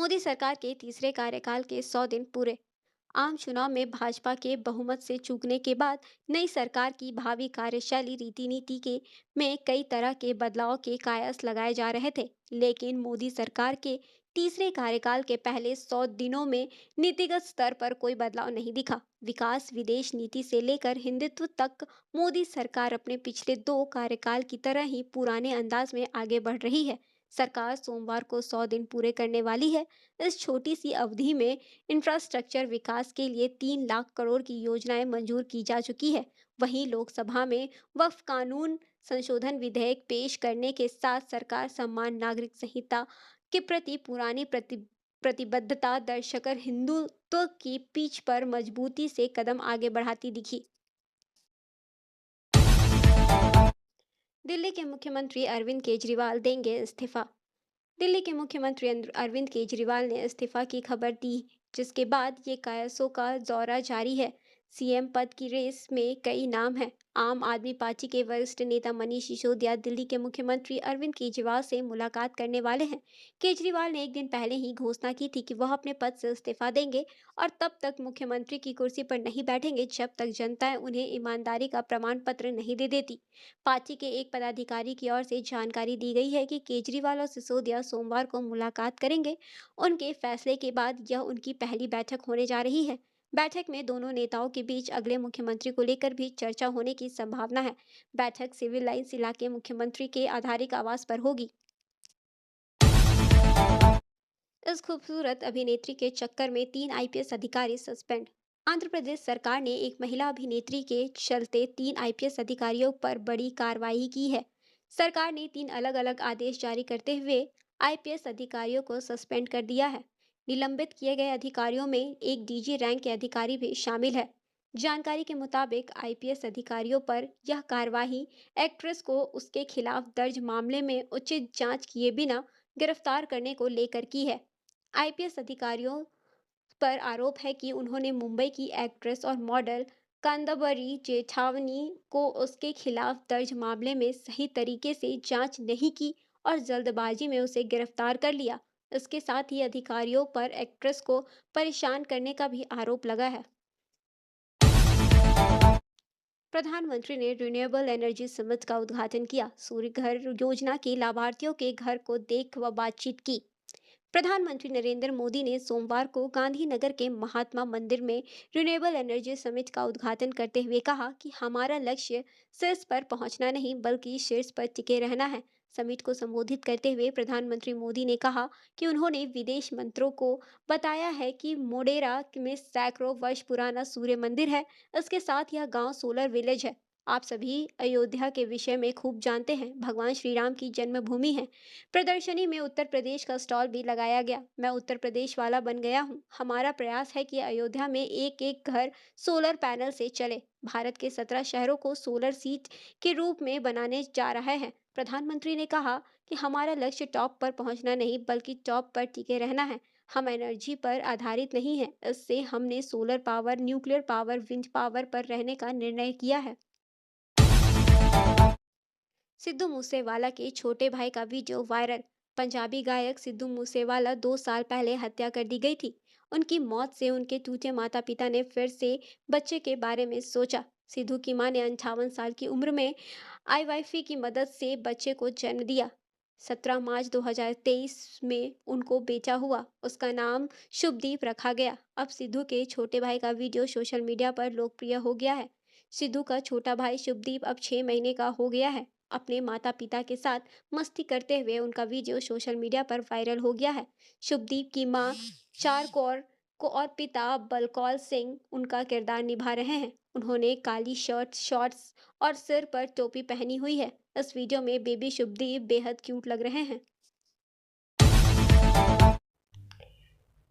मोदी सरकार के तीसरे कार्यकाल के 100 दिन पूरे। आम चुनाव में भाजपा के बहुमत से चूकने के बाद नई सरकार की भावी कार्यशैली रीति नीति के में कई तरह के बदलाव के कयास लगाए जा रहे थे, लेकिन मोदी सरकार के तीसरे कार्यकाल के पहले 100 दिनों में नीतिगत स्तर पर कोई बदलाव नहीं दिखा। विकास, विदेश नीति से लेकर हिंदुत्व तक मोदी सरकार अपने पिछले 2 कार्यकाल की तरह ही पुराने अंदाज में आगे बढ़ रही है। सरकार सोमवार को 100 दिन पूरे करने वाली है। इस छोटी सी अवधि में इंफ्रास्ट्रक्चर विकास के लिए 3 लाख करोड़ की योजनाएं मंजूर की जा चुकी है। वहीं लोकसभा में वक्फ कानून संशोधन विधेयक पेश करने के साथ सरकार समान नागरिक संहिता के प्रति पुरानी प्रतिबद्धता दर्शाकर हिंदुत्व की पीछ पर मजबूती से कदम आगे बढ़ाती दिखी। दिल्ली के मुख्यमंत्री अरविंद केजरीवाल देंगे इस्तीफा। दिल्ली के मुख्यमंत्री अरविंद केजरीवाल ने इस्तीफा की खबर दी, जिसके बाद ये कयासों का दौरा जारी है। सीएम पद की रेस में कई नाम हैं। आम आदमी पार्टी के वरिष्ठ नेता मनीष सिसोदिया दिल्ली के मुख्यमंत्री अरविंद केजरीवाल से मुलाकात करने वाले हैं। केजरीवाल ने एक दिन पहले ही घोषणा की थी कि वह अपने पद से इस्तीफा देंगे और तब तक मुख्यमंत्री की कुर्सी पर नहीं बैठेंगे जब तक जनता उन्हें ईमानदारी का प्रमाण पत्र नहीं दे देती। पार्टी के एक पदाधिकारी की ओर से जानकारी दी गई है कि केजरीवाल और सिसोदिया सोमवार को मुलाकात करेंगे। उनके फैसले के बाद यह उनकी पहली बैठक होने जा रही है। बैठक में दोनों नेताओं के बीच अगले मुख्यमंत्री को लेकर भी चर्चा होने की संभावना है। बैठक सिविल लाइंस इलाके मुख्यमंत्री के आधिकारिक आवास पर होगी। इस खूबसूरत अभिनेत्री के चक्कर में 3 आईपीएस अधिकारी सस्पेंड। आंध्र प्रदेश सरकार ने एक महिला अभिनेत्री के चलते 3 आईपीएस अधिकारियों पर बड़ी कार्रवाई की है। सरकार ने 3 अलग-अलग आदेश जारी करते हुए आईपीएस अधिकारियों को सस्पेंड कर दिया है। निलंबित किए गए अधिकारियों में एक डीजी रैंक के अधिकारी भी शामिल है। जानकारी के मुताबिक आईपीएस अधिकारियों पर यह कार्रवाई एक्ट्रेस को उसके खिलाफ दर्ज मामले में उचित जांच किए बिना गिरफ्तार करने को लेकर की है। आईपीएस अधिकारियों पर आरोप है कि उन्होंने मुंबई की एक्ट्रेस और मॉडल कांदाबरी जेठावनी को उसके खिलाफ दर्ज मामले में सही तरीके से जांच नहीं की और जल्दबाजी में उसे गिरफ्तार कर लिया। इसके साथ ही अधिकारियों पर एक्ट्रेस को परेशान करने का भी आरोप लगा है। प्रधानमंत्री ने रिन्यूएबल एनर्जी समिट का उद्घाटन किया। सूर्य घर योजना के लाभार्थियों के घर को देख व बातचीत की। प्रधानमंत्री नरेंद्र मोदी ने सोमवार को गांधीनगर के महात्मा मंदिर में रिन्यूएबल एनर्जी समिट का उद्घाटन करते हुए कहा कि हमारा लक्ष्य शीर्ष पर पहुंचना नहीं बल्कि शीर्ष पर टिके रहना है। समिट को संबोधित करते हुए प्रधानमंत्री मोदी ने कहा कि उन्होंने विदेश मंत्रों को बताया है कि मोडेरा में सैकड़ों वर्ष पुराना सूर्य मंदिर है। इसके साथ यह गांव सोलर विलेज है। आप सभी अयोध्या के विषय में खूब जानते हैं। भगवान श्री राम की जन्मभूमि है। प्रदर्शनी में उत्तर प्रदेश का स्टॉल भी लगाया गया। मैं उत्तर प्रदेश वाला बन गया हूँ। हमारा प्रयास है कि अयोध्या में एक एक घर सोलर पैनल से चले। भारत के 17 शहरों को सोलर सीट के रूप में बनाने जा रहे हैं। प्रधानमंत्री ने कहा कि हमारा लक्ष्य टॉप पर पहुंचना नहीं बल्कि टॉप पर टिके रहना है। हम एनर्जी पर आधारित नहीं है। इससे हमने solar power, nuclear power, wind power पर रहने का निर्णय किया है। सिद्धू मूसेवाला के छोटे भाई का वीडियो वायरल। पंजाबी गायक सिद्धू मूसेवाला 2 साल पहले हत्या कर दी गई थी। उनकी मौत से उनके टूटे माता पिता ने फिर से बच्चे के बारे में सोचा। सिद्धू की मां ने 58 साल की उम्र में आईवाईफी की मदद से बच्चे को जन्म दिया। 17 मार्च 2023 में उनको बेटा हुआ। उसका नाम शुभदीप रखा गया। अब सिद्धू के छोटे भाई का वीडियो सोशल मीडिया पर लोकप्रिय हो गया है। सिद्धू का छोटा भाई शुभदीप अब 6 महीने का हो गया है। अपने माता पिता के साथ मस्ती करते हुए उनका वीडियो सोशल मीडिया पर वायरल हो गया है। शुभदीप की मां चार कौर को और पिता बलकौल सिंह उनका किरदार निभा रहे हैं। उन्होंने काली शर्ट, शॉर्ट्स और सिर पर टोपी पहनी हुई है। इस वीडियो में बेबी शुभदीप बेहद क्यूट लग रहे हैं।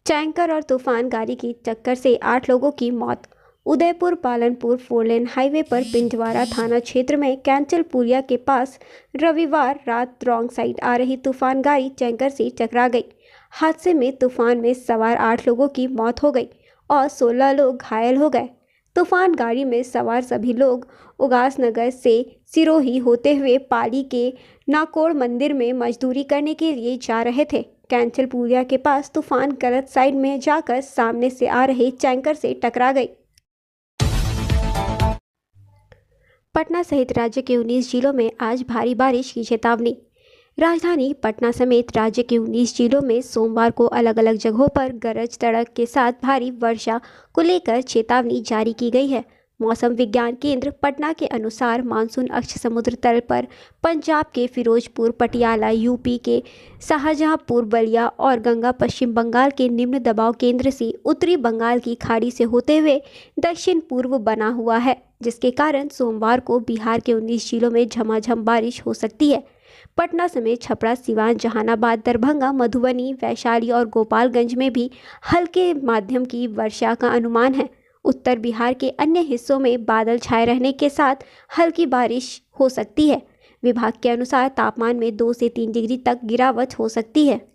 टैंकर और तूफान गाड़ी की टक्कर से 8 लोगों की मौत। उदयपुर पालनपुर 4 लेन हाईवे पर पिंजवारा थाना क्षेत्र में कैंचल पुलिया के पास रविवार रात रॉन्ग साइड आ रही तूफान गाड़ी टैंकर से टकरा गई। हादसे में तूफान में सवार 8 लोगों की मौत हो गई और 16 लोग घायल हो गए। तूफान गाड़ी में सवार सभी लोग उगासनगर से सिरोही होते हुए पाली के नाकोड़ मंदिर में मजदूरी करने के लिए जा रहे थे। कैंचल पुलिया के पास तूफान गलत साइड में जाकर सामने से आ रहे टैंकर से टकरा गई। पटना सहित राज्य के 19 जिलों में आज भारी बारिश की चेतावनी। राजधानी पटना समेत राज्य के 19 जिलों में सोमवार को अलग अलग जगहों पर गरज तड़क के साथ भारी वर्षा को लेकर चेतावनी जारी की गई है। मौसम विज्ञान केंद्र पटना के अनुसार मानसून अक्ष समुद्र तल पर पंजाब के फिरोजपुर, पटियाला, यूपी के शाहजहांपुर, बलिया और गंगा पश्चिम बंगाल के निम्न दबाव केंद्र से उत्तरी बंगाल की खाड़ी से होते हुए दक्षिण पूर्व बना हुआ है, जिसके कारण सोमवार को बिहार के 19 जिलों में झमाझम बारिश हो सकती है। पटना समेत छपरा, सिवान, जहानाबाद, दरभंगा, मधुबनी, वैशाली और गोपालगंज में भी हल्के माध्यम की वर्षा का अनुमान है। उत्तर बिहार के अन्य हिस्सों में बादल छाए रहने के साथ हल्की बारिश हो सकती है। विभाग के अनुसार तापमान में 2 से 3 डिग्री तक गिरावट हो सकती है।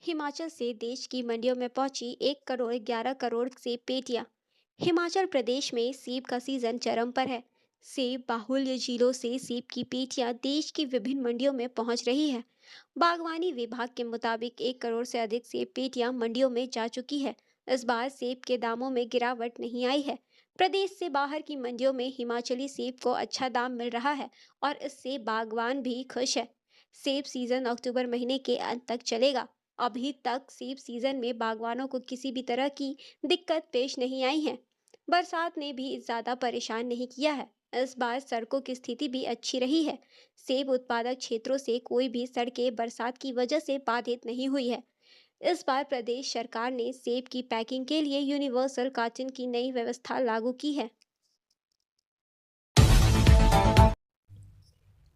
हिमाचल से देश की मंडियों में पहुंची 1 करोड़ 11 करोड़ सेब पेटियां। हिमाचल प्रदेश में सेब का सीजन चरम पर है। सेब बाहुल्य जिलों से सेब की पेटियां देश की विभिन्न मंडियों में पहुंच रही है। बागवानी विभाग के मुताबिक 1 करोड़ से अधिक सेब पेटियां मंडियों में जा चुकी है। इस बार सेब के दामों में गिरावट नहीं आई है। प्रदेश से बाहर की मंडियों में हिमाचली सेब को अच्छा दाम मिल रहा है और इससे बागवान भी खुश है। सेब सीजन अक्टूबर महीने के अंत तक चलेगा। अभी तक सेब सीजन में बागवानों को किसी भी तरह की दिक्कत पेश नहीं आई है। बरसात ने भी ज़्यादा परेशान नहीं किया है। इस बार सड़कों की स्थिति भी अच्छी रही है। सेब उत्पादक क्षेत्रों से कोई भी सड़कें बरसात की वजह से बाधित नहीं हुई है। इस बार प्रदेश सरकार ने सेब की पैकिंग के लिए यूनिवर्सल कार्टन की नई व्यवस्था लागू की है।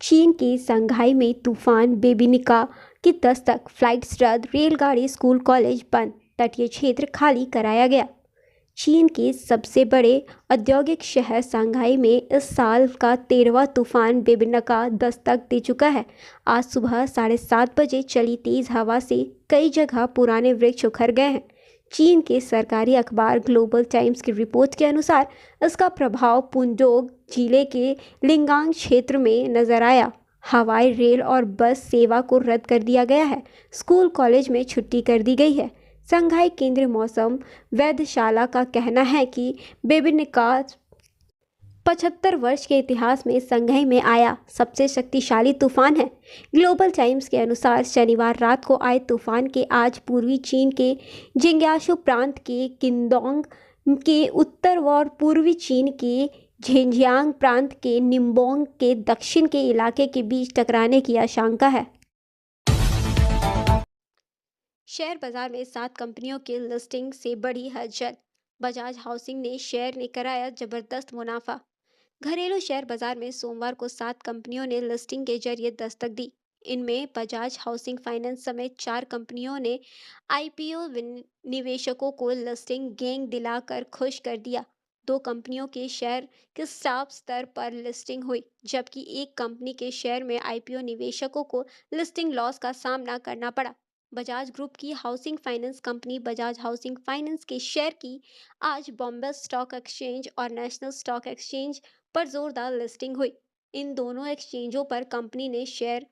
चीन की संघाई में तूफान बेबिनिका की दस्तक, फ्लाइट्स रद्द, रेलगाड़ी, स्कूल कॉलेज बंद, तटीय क्षेत्र खाली कराया गया। चीन के सबसे बड़े औद्योगिक शहर शंघाई में इस साल का 13वां तूफान बेबिनका दस्तक दे चुका है। आज सुबह 7:30 बजे चली तेज हवा से कई जगह पुराने वृक्ष उखड़ गए हैं। चीन के सरकारी अखबार ग्लोबल टाइम्स की रिपोर्ट के अनुसार इसका प्रभाव पुंडोग जिले के लिंगांग क्षेत्र में नजर आया। हवाई, रेल और बस सेवा को रद्द कर दिया गया है। स्कूल कॉलेज में छुट्टी कर दी गई है। संघाई केंद्रीय मौसम वेधशाला का कहना है कि बेबिनिका 75 वर्ष के इतिहास में संघाई में आया सबसे शक्तिशाली तूफान है। ग्लोबल टाइम्स के अनुसार शनिवार रात को आए तूफान के आज पूर्वी चीन के जिंग्याशु प्रांत के किंदोंग के उत्तर और पूर्वी चीन के झेंजियांग प्रांत के निम्बोंग के दक्षिण के इलाके के बीच टकराने की आशंका है। शेयर बाजार में 7 कंपनियों की लिस्टिंग से बढ़ी हलचल। बजाज हाउसिंग ने शेयर ने कराया जबरदस्त मुनाफा। घरेलू शेयर बाजार में सोमवार को 7 कंपनियों ने लिस्टिंग के जरिए दस्तक दी। इनमें बजाज हाउसिंग फाइनेंस समेत 4 कंपनियों ने आईपीओ निवेशकों को लिस्टिंग गेन दिलाकर खुश कर दिया। 2 कंपनियों के शेयर के स्टॉक स्तर पर लिस्टिंग हुई, जबकि एक कंपनी के शेयर में आईपीओ निवेशकों को लिस्टिंग लॉस का सामना करना पड़ा। बजाज ग्रुप की housing finance company Bajaj housing finance के शेयर की आज बॉम्बे स्टॉक एक्सचेंज और नेशनल स्टॉक एक्सचेंज पर जोरदार लिस्टिंग हुई। इन दोनों एक्सचेंजों पर कंपनी ने शेयर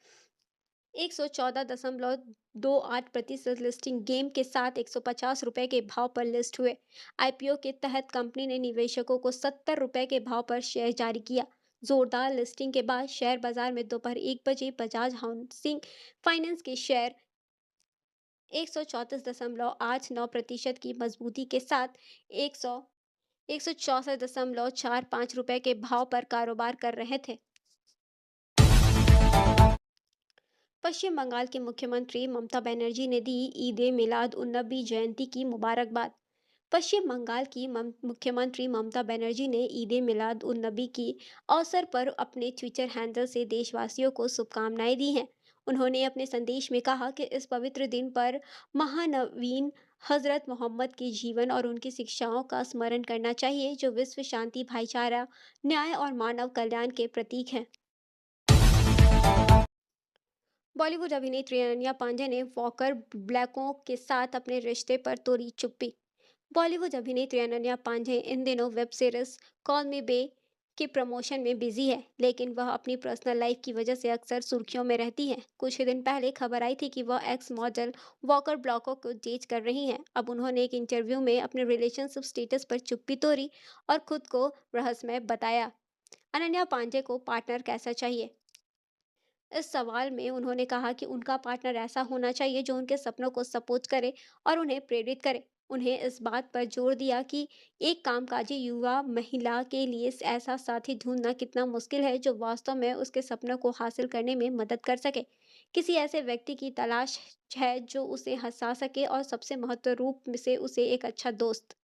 114.28% लिस्टिंग गेम के साथ 150 रुपए के भाव पर लिस्ट हुए। आईपीओ के तहत कंपनी ने निवेशकों को 70 रुपए के भाव पर शेयर जारी किया। जोरदार लिस्टिंग के बाद शेयर बाजार में दोपहर 1 बजे बजाज हाउसिंग फाइनेंस के शेयर 134.89% की मजबूती के साथ 164.45 रुपए के भाव पर कारोबार कर रहे थे। पश्चिम बंगाल की मुख्यमंत्री ममता बनर्जी ने दी ईद ए मिलाद उन नबी जयंती की मुबारकबाद। पश्चिम बंगाल की मुख्यमंत्री ममता बनर्जी ने ईद ए मिलाद उन नबी की अवसर पर अपने ट्विटर हैंडल से देशवासियों को शुभकामनाएं दी हैं। उन्होंने अपने संदेश में कहा कि इस पवित्र दिन पर महानवीन हजरत मोहम्मद के जीवन और उनकी शिक्षाओं का स्मरण करना चाहिए, जो विश्व शांति, भाईचारा, न्याय और मानव कल्याण के प्रतीक हैं। बॉलीवुड अभिनेत्री अनन्या पांडे ने वॉकर ब्लैकों के साथ अपने रिश्ते पर तोड़ी चुप्पी। बॉलीवुड अभिनेत्री अनन्या पांडे इन दिनों वेब सीरीज कॉल मी बे के प्रमोशन में बिजी है, लेकिन वह अपनी पर्सनल लाइफ की वजह से अक्सर सुर्खियों में रहती हैं। कुछ ही दिन पहले खबर आई थी कि वह एक्स मॉडल वॉकर ब्लॉको को डेट कर रही हैं। अब उन्होंने एक इंटरव्यू में अपने रिलेशनशिप स्टेटस पर चुप्पी तोड़ी और खुद को रहस्यमय बताया। अनन्या पांडे को पार्टनर कैसा चाहिए? इस सवाल में उन्होंने कहा कि उनका पार्टनर ऐसा होना चाहिए जो उनके सपनों को सपोर्ट करे और उन्हें प्रेरित करे। उन्हें इस बात पर जोर दिया कि एक कामकाजी युवा महिला के लिए ऐसा साथी ढूंढना कितना मुश्किल है जो वास्तव में उसके सपनों को हासिल करने में मदद कर सके। किसी ऐसे व्यक्ति की तलाश है जो उसे हंसा सके और सबसे महत्व रूप से उसे एक अच्छा दोस्त।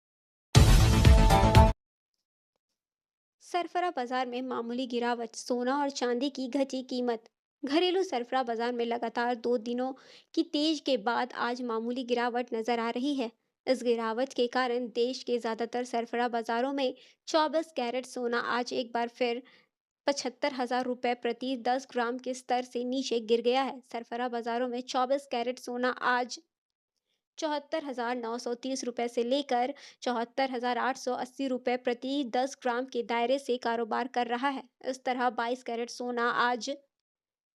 सरफरा बाजार में मामूली गिरावट, सोना और चांदी की घटी कीमत। घरेलू सरफरा बाजार में लगातार 2 दिनों की तेज के बाद आज मामूली गिरावट नजर आ रही है। इस गिरावट के कारण देश के ज्यादातर सरफरा बाजारों में 24 कैरेट सोना आज एक बार फिर 75,000 रुपये प्रति 10 ग्राम के स्तर से नीचे गिर गया है। सरफरा बाजारों में 24 कैरेट सोना आज 74,930 रुपये से लेकर 74,880 रुपये प्रति 10 ग्राम के दायरे से कारोबार कर रहा है। इस तरह 22 कैरेट सोना आज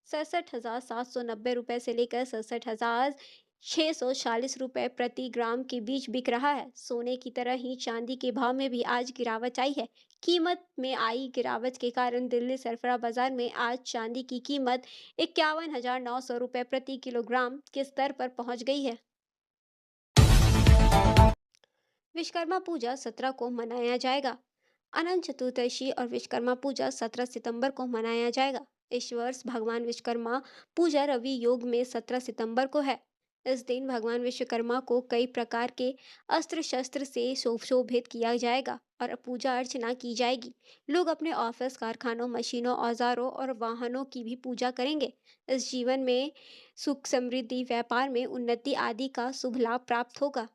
67,790 रुपये से लेकर 67,640 रुपये प्रति ग्राम के बीच बिक रहा है। सोने की तरह ही चांदी के भाव में भी आज गिरावट आई है। कीमत में आई गिरावट के कारण दिल्ली सरफरा बाजार में आज चांदी की कीमत 51,900 रुपये प्रति किलोग्राम के स्तर पर पहुंच गई है। विश्वकर्मा पूजा 17 को मनाया जाएगा। अनंत चतुर्दशी और विश्वकर्मा पूजा 17 सितंबर को मनाया जाएगा। इस वर्ष भगवान विश्वकर्मा पूजा रवि योग में 17 सितंबर को है। इस दिन भगवान विश्वकर्मा को कई प्रकार के अस्त्र शस्त्र से शोभित किया जाएगा और पूजा अर्चना की जाएगी। लोग अपने ऑफिस, कारखानों, मशीनों, औजारों और वाहनों की भी पूजा करेंगे। इस जीवन में सुख, समृद्धि, व्यापार में उन्नति आदि का शुभ लाभ प्राप्त होगा।